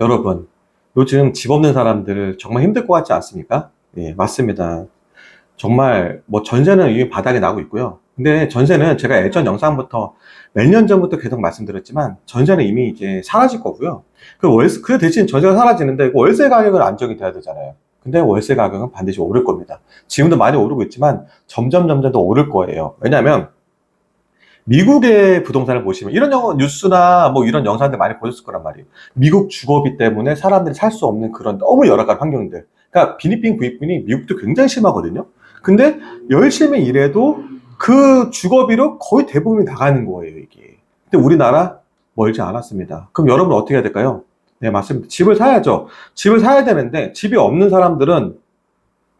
여러분, 요즘 집 없는 사람들 정말 힘들 것 같지 않습니까? 예, 맞습니다. 정말 뭐 전세는 이미 바닥이 나고 있고요. 근데 전세는 제가 예전 영상부터 몇 년 전부터 계속 말씀드렸지만 전세는 이미 이제 사라질 거고요. 그 대신 전세가 사라지는데 그 월세 가격은 안정이 돼야 되잖아요. 근데 월세 가격은 반드시 오를 겁니다. 지금도 많이 오르고 있지만 점점 더 오를 거예요. 왜냐하면 미국의 부동산을 보시면 이런 뉴스나 뭐 이런 영상들 많이 보셨을 거란 말이에요. 미국 주거비 때문에 사람들이 살 수 없는 그런 너무 열악한 환경들. 그러니까 빈익빈 구익빈이 미국도 굉장히 심하거든요. 근데 열심히 일해도 그 주거비로 거의 대부분이 나가는 거예요, 이게. 근데 우리나라 멀지 않았습니다. 그럼 여러분 어떻게 해야 될까요? 네, 맞습니다. 집을 사야죠. 집을 사야 되는데 집이 없는 사람들은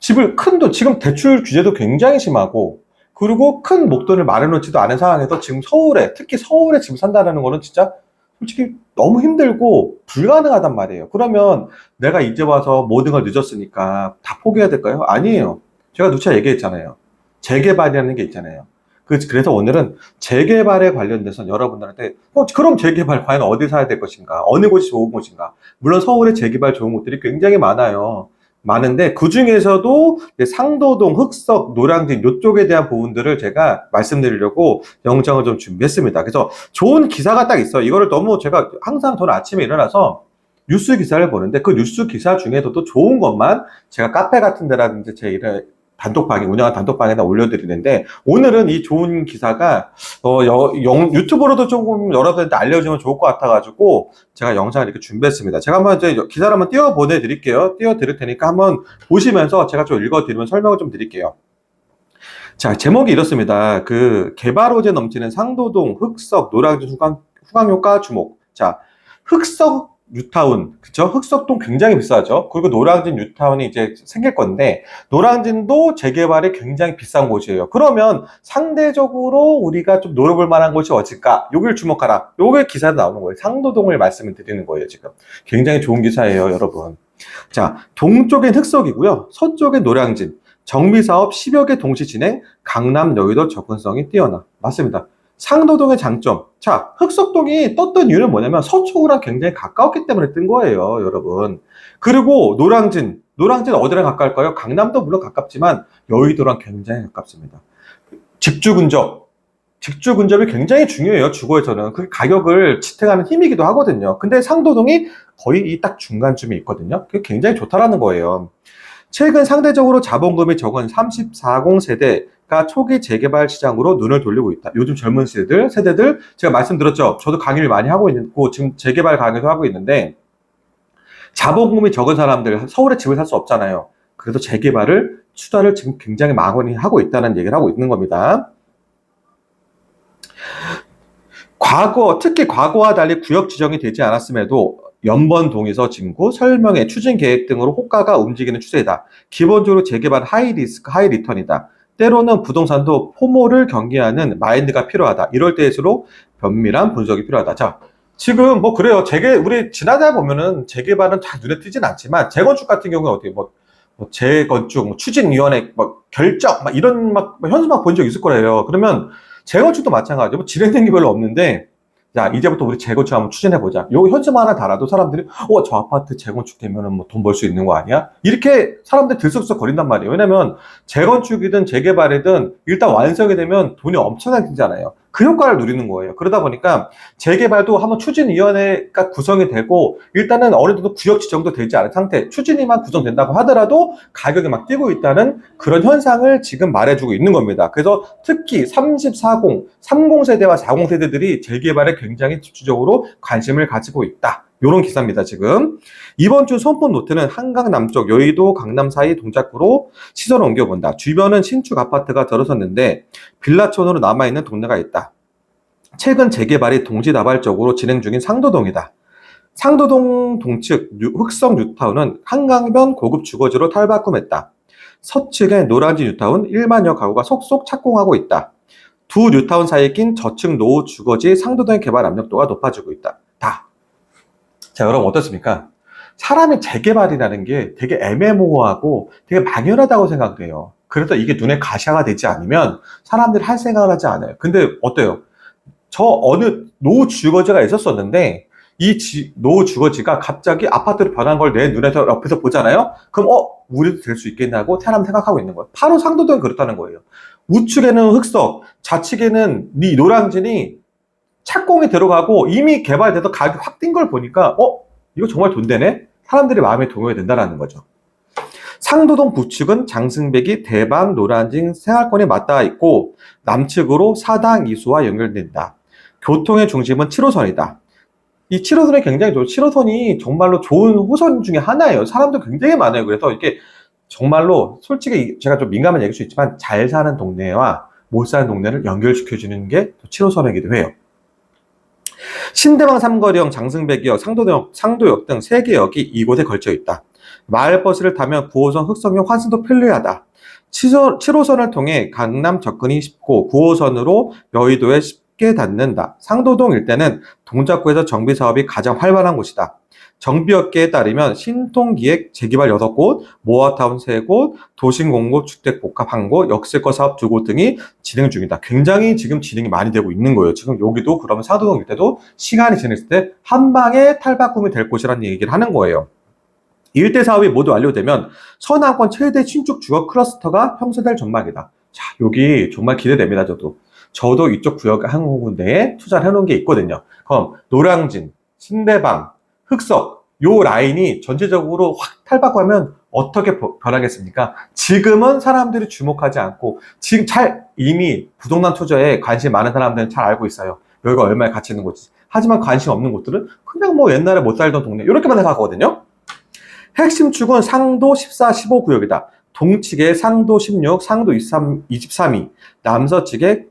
집을 큰 돈, 지금 대출 규제도 굉장히 심하고, 그리고 큰 목돈을 마련하지도 않은 상황에서 지금 서울에, 특히 서울에 집을 산다는 거는 진짜 솔직히 너무 힘들고 불가능하단 말이에요. 그러면 내가 이제 와서 모든 걸 늦었으니까 다 포기해야 될까요? 아니에요. 제가 누차 얘기했잖아요. 재개발이라는 게 있잖아요. 그래서 오늘은 재개발에 관련돼서 여러분들한테, 그럼 재개발 과연 어디 사야 될 것인가? 어느 곳이 좋은 곳인가? 물론 서울에 재개발 좋은 곳들이 굉장히 많아요. 많은데 그 중에서도 상도동, 흑석, 노량진 이쪽에 대한 부분들을 제가 말씀드리려고 영상을 좀 준비했습니다. 그래서 좋은 기사가 딱 있어요. 이거를 너무 제가 항상 저는 아침에 일어나서 뉴스 기사를 보는데 그 뉴스 기사 중에서도 좋은 것만 제가 카페 같은 데라든지 제 일을 운영한 단톡방에다 올려드리는데, 오늘은 이 좋은 기사가 유튜브로도 조금 여러분들한테 알려주면 좋을 것 같아가지고 제가 영상을 이렇게 준비했습니다. 제가 한번 이제 기사를 한번 띄워 보내드릴게요. 띄워 드릴 테니까 한번 보시면서 제가 좀 읽어드리면 설명을 좀 드릴게요. 자, 제목이 이렇습니다. 그 개발 호재 넘치는 상도동 흑석 노량진 후광효과 주목. 자, 흑석 뉴타운, 그쵸? 흑석동 굉장히 비싸죠. 그리고 노량진 뉴타운이 이제 생길 건데, 노량진도 재개발이 굉장히 비싼 곳이에요. 그러면 상대적으로 우리가 좀 노려볼 만한 곳이 어딜까? 여기를 주목하라. 요게 기사에 나오는 거예요. 상도동을 말씀을 드리는 거예요, 지금. 굉장히 좋은 기사예요, 여러분. 자, 동쪽엔 흑석이고요. 서쪽엔 노량진. 정비사업 10여 개 동시 진행, 강남, 여의도 접근성이 뛰어나. 맞습니다. 상도동의 장점. 자, 흑석동이 떴던 이유는 뭐냐면 서초구랑 굉장히 가까웠기 때문에 뜬 거예요, 여러분. 그리고 노량진 어디랑 가까울까요? 강남도 물론 가깝지만 여의도랑 굉장히 가깝습니다. 직주 근접. 직주 근접이 굉장히 중요해요, 주거에서는. 그 가격을 지탱하는 힘이기도 하거든요. 근데 상도동이 거의 이 딱 중간쯤에 있거든요. 그게 굉장히 좋다라는 거예요. 최근 상대적으로 자본금이 적은 34공 세대가 초기 재개발 시장으로 눈을 돌리고 있다. 요즘 젊은 세대들, 제가 말씀드렸죠. 저도 강의를 많이 하고 있고, 지금 재개발 강의도 하고 있는데, 자본금이 적은 사람들, 서울에 집을 살 수 없잖아요. 그래서 재개발을, 투자를 지금 굉장히 많이 하고 있다는 얘기를 하고 있는 겁니다. 특히 과거와 달리 구역 지정이 되지 않았음에도 연번 동의서 진구, 설명회, 추진 계획 등으로 호가가 움직이는 추세이다. 기본적으로 재개발 하이 리스크, 하이 리턴이다. 때로는 부동산도 포모를 경계하는 마인드가 필요하다. 이럴 때일수록 면밀한 분석이 필요하다. 자, 지금 뭐 그래요. 우리 지나다 보면은 재개발은 잘 눈에 띄진 않지만 재건축 같은 경우는 어떻게 재건축, 추진위원회, 결정, 이런 현수막 본 적 있을 거예요. 그러면 재건축도 마찬가지고 진행된 게 별로 없는데, 자, 이제부터 우리 재건축 한번 추진해보자. 요 현수막 하나 달아도 사람들이, 저 아파트 재건축 되면은 뭐 돈 벌 수 있는 거 아니야? 이렇게 사람들 들썩들썩 거린단 말이에요. 왜냐면 재건축이든 재개발이든 일단 완성이 되면 돈이 엄청나게 들잖아요. 그 효과를 누리는 거예요. 그러다 보니까 재개발도 한번 추진위원회가 구성이 되고, 일단은 어느 정도 구역 지정도 되지 않은 상태, 추진위만 구성된다고 하더라도 가격이 막 뛰고 있다는 그런 현상을 지금 말해주고 있는 겁니다. 그래서 특히 34공, 30세대와 40세대들이 재개발에 굉장히 집중적으로 관심을 가지고 있다. 요런 기사입니다, 지금. 이번 주 손톱 노트는 한강 남쪽 여의도 강남 사이 동작구로 시설을 옮겨본다. 주변은 신축 아파트가 들어섰는데 빌라촌으로 남아있는 동네가 있다. 최근 재개발이 동시다발적으로 진행 중인 상도동이다. 상도동 동측 흑석 뉴타운은 한강변 고급 주거지로 탈바꿈했다. 서측의 노량진 뉴타운 1만여 가구가 속속 착공하고 있다. 두 뉴타운 사이에 낀 저층 노후 주거지 상도동의 개발 압력도가 높아지고 있다. 자, 여러분 어떻습니까? 사람의 재개발이라는 게 되게 애매모호하고 되게 막연하다고 생각을 해요. 그래서 이게 눈에 가시화가 되지 않으면 사람들이 할 생각을 하지 않아요. 근데 어때요? 어느 노후 주거지가 있었었는데 노후 주거지가 갑자기 아파트로 변한 걸 내 눈에서 옆에서 보잖아요? 그럼, 우리도 될 수 있겠냐고 사람 생각하고 있는 거예요. 바로 상도동이 그렇다는 거예요. 우측에는 흑석, 좌측에는 이 노량진이 착공이 들어가고 이미 개발돼서 가격이 확 뛴 걸 보니까, 이거 정말 돈 되네? 사람들이 마음에 동요가 된다는 거죠. 상도동 북측은 장승배기, 대방, 노량진 생활권이 맞닿아 있고 남측으로 사당, 이수와 연결된다. 교통의 중심은 7호선이다. 이 7호선이 굉장히 좋아요. 7호선이 정말로 좋은 호선 중에 하나예요. 사람도 굉장히 많아요. 그래서 이게 정말로 솔직히 제가 좀 민감한 얘기일 수 있지만 잘 사는 동네와 못 사는 동네를 연결시켜주는 게 7호선이기도 해요. 신대방 삼거리역, 장승배기역, 상도역 등 3개 역이 이곳에 걸쳐 있다. 마을버스를 타면 9호선 흑석역 환승도 편리하다. 7호선을 통해 강남 접근이 쉽고 9호선으로 여의도에 쉽게 닿는다. 상도동 일대는 동작구에서 정비사업이 가장 활발한 곳이다. 정비업계에 따르면 신통기획 재개발 6곳, 모아타운 3곳, 도심공급 주택복합 1곳, 역세권 사업 2곳 등이 진행 중이다. 굉장히 지금 진행이 많이 되고 있는 거예요. 지금 여기도 그러면 상도동 일대도 시간이 지났을 때 한 방에 탈바꿈이 될 곳이라는 얘기를 하는 거예요. 일대 사업이 모두 완료되면 서남권 최대 신축 주거 클러스터가 형성될 전망이다. 자, 여기 정말 기대됩니다. 저도 이쪽 구역 한 군데에 투자를 해놓은 게 있거든요. 그럼 노량진, 신대방, 흑석 요 라인이 전체적으로 확 탈바꿈하면 어떻게 변하겠습니까? 지금은 사람들이 주목하지 않고 지금 이미 부동산 투자에 관심 많은 사람들은 잘 알고 있어요. 여기가 얼마에 가치 있는 곳이지. 하지만 관심 없는 곳들은 그냥 뭐 옛날에 못 살던 동네 이렇게만 생각하거든요. 핵심 축은 상도 14, 15 구역이다. 동측에 상도 16, 상도 23이, 남서측에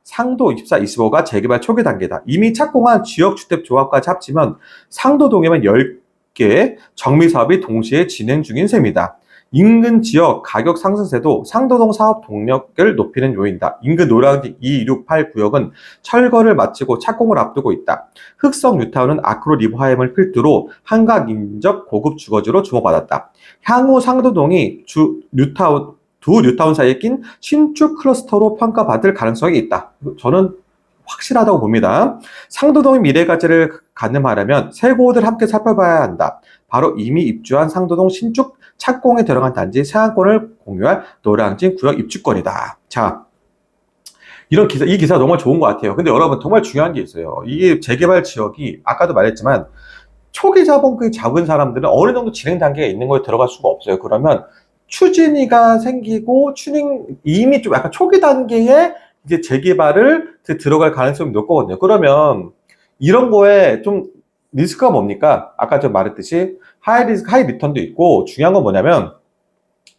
상도 24, 25가 재개발 초기 단계다. 이미 착공한 지역주택조합까지 합치면 상도동에만 10개 정비사업이 동시에 진행 중인 셈이다. 인근 지역 가격 상승세도 상도동 사업 동력을 높이는 요인이다. 인근 노량진 2, 6, 8 구역은 철거를 마치고 착공을 앞두고 있다. 흑석 뉴타운은 아크로 리버하임을 필두로 한각 인접 고급 주거지로 주목받았다. 향후 상도동이 두 뉴타운 사이에 낀 신축 클러스터로 평가받을 가능성이 있다. 저는 확실하다고 봅니다. 상도동의 미래 가치를 가늠하려면 세 곳을 함께 살펴봐야 한다. 바로 이미 입주한 상도동 신축 착공에 들어간 단지 세안권을 공유할 노량진 구역 입주권이다. 자, 이 기사 정말 좋은 것 같아요. 근데 여러분 정말 중요한 게 있어요. 이게 재개발 지역이 아까도 말했지만 초기 자본금이 작은 사람들은 어느 정도 진행 단계에 있는 거에 들어갈 수가 없어요. 그러면 추진위가 생기고 이미 좀 약간 초기 단계에 이제 재개발을 들어갈 가능성이 높거든요. 그러면 이런 거에 좀 리스크가 뭡니까? 아까 저 말했듯이 하이 리스크, 하이 리턴도 있고 중요한 건 뭐냐면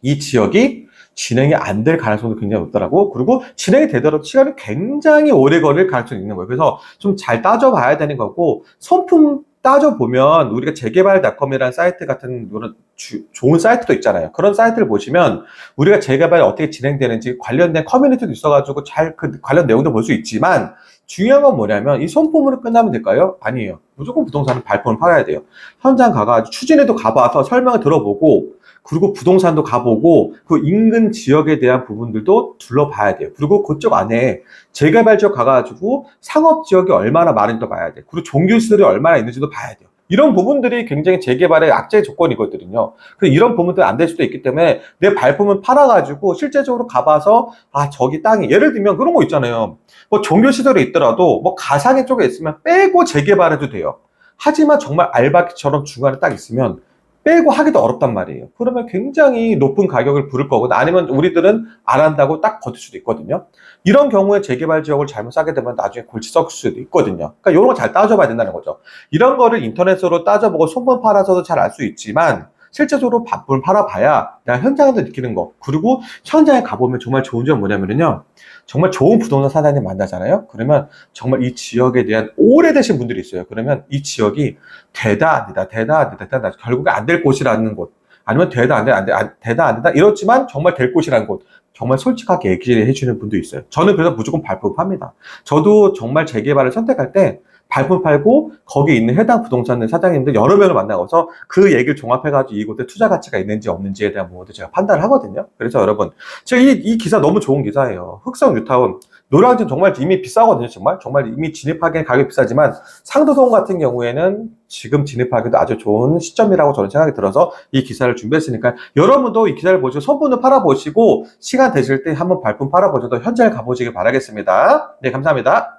이 지역이 진행이 안 될 가능성도 굉장히 높더라고. 그리고 진행이 되더라도 시간이 굉장히 오래 걸릴 가능성이 있는 거예요. 그래서 좀 잘 따져봐야 되는 거고 손품 따져보면 우리가 재개발닷컴이라는 사이트 같은 좋은 사이트도 있잖아요. 그런 사이트를 보시면 우리가 재개발이 어떻게 진행되는지 관련된 커뮤니티도 있어가지고 그 관련 내용도 볼 수 있지만 중요한 건 뭐냐면 이 손품으로 끝나면 될까요? 아니에요. 무조건 부동산은 발품을 팔아야 돼요. 현장 가가지고 추진에도 가봐서 설명을 들어보고 그리고 부동산도 가보고 그 인근 지역에 대한 부분들도 둘러봐야 돼요. 그리고 그쪽 안에 재개발 지역 가가지고 상업 지역이 얼마나 많은지도 봐야 돼요. 그리고 종교시설이 얼마나 있는지도 봐야 돼요. 이런 부분들이 굉장히 재개발의 악재 조건이거든요. 그래서 이런 부분들이 안 될 수도 있기 때문에 내 발품을 팔아가지고 실제적으로 가봐서 저기 땅이 예를 들면 그런 거 있잖아요. 뭐 종교시설이 있더라도 뭐 가상의 쪽에 있으면 빼고 재개발해도 돼요. 하지만 정말 알바기처럼 중간에 딱 있으면 빼고 하기도 어렵단 말이에요. 그러면 굉장히 높은 가격을 부를 거고 아니면 우리들은 안 한다고 딱 버틸 수도 있거든요. 이런 경우에 재개발 지역을 잘못 싸게 되면 나중에 골치 썩을 수도 있거든요. 그러니까 이런 거 잘 따져봐야 된다는 거죠. 이런 거를 인터넷으로 따져보고 손품 팔아서도 잘 알 수 있지만 실제적으로 밥을 팔아봐야 내가 현장에서 느끼는 거. 그리고 현장에 가보면 정말 좋은 점은 뭐냐면요. 정말 좋은 부동산 사장님 만나잖아요. 그러면 정말 이 지역에 대한 오래되신 분들이 있어요. 그러면 이 지역이 되다 안 되다 결국에 안 될 곳이라는 곳. 아니면 되다 안 된다 이렇지만 정말 될 곳이라는 곳. 정말 솔직하게 얘기해 주는 분도 있어요. 저는 그래서 무조건 발품 팝니다. 저도 정말 재개발을 선택할 때 발품 팔고 거기 있는 해당 부동산의 사장님들 여러 명을 만나고서 그 얘기를 종합해가지고 이곳에 투자 가치가 있는지 없는지에 대한 부분도 제가 판단을 하거든요. 그래서 여러분, 제가 이 기사 너무 좋은 기사예요. 흑성 뉴타운. 노량진 정말 이미 비싸거든요. 정말 이미 진입하기엔 가격이 비싸지만 상도동 같은 경우에는 지금 진입하기도 아주 좋은 시점이라고 저는 생각이 들어서 이 기사를 준비했으니까 여러분도 이 기사를 보시고 선분을 팔아보시고 시간 되실 때 한번 발품 팔아보셔도 현장에 가보시길 바라겠습니다. 네, 감사합니다.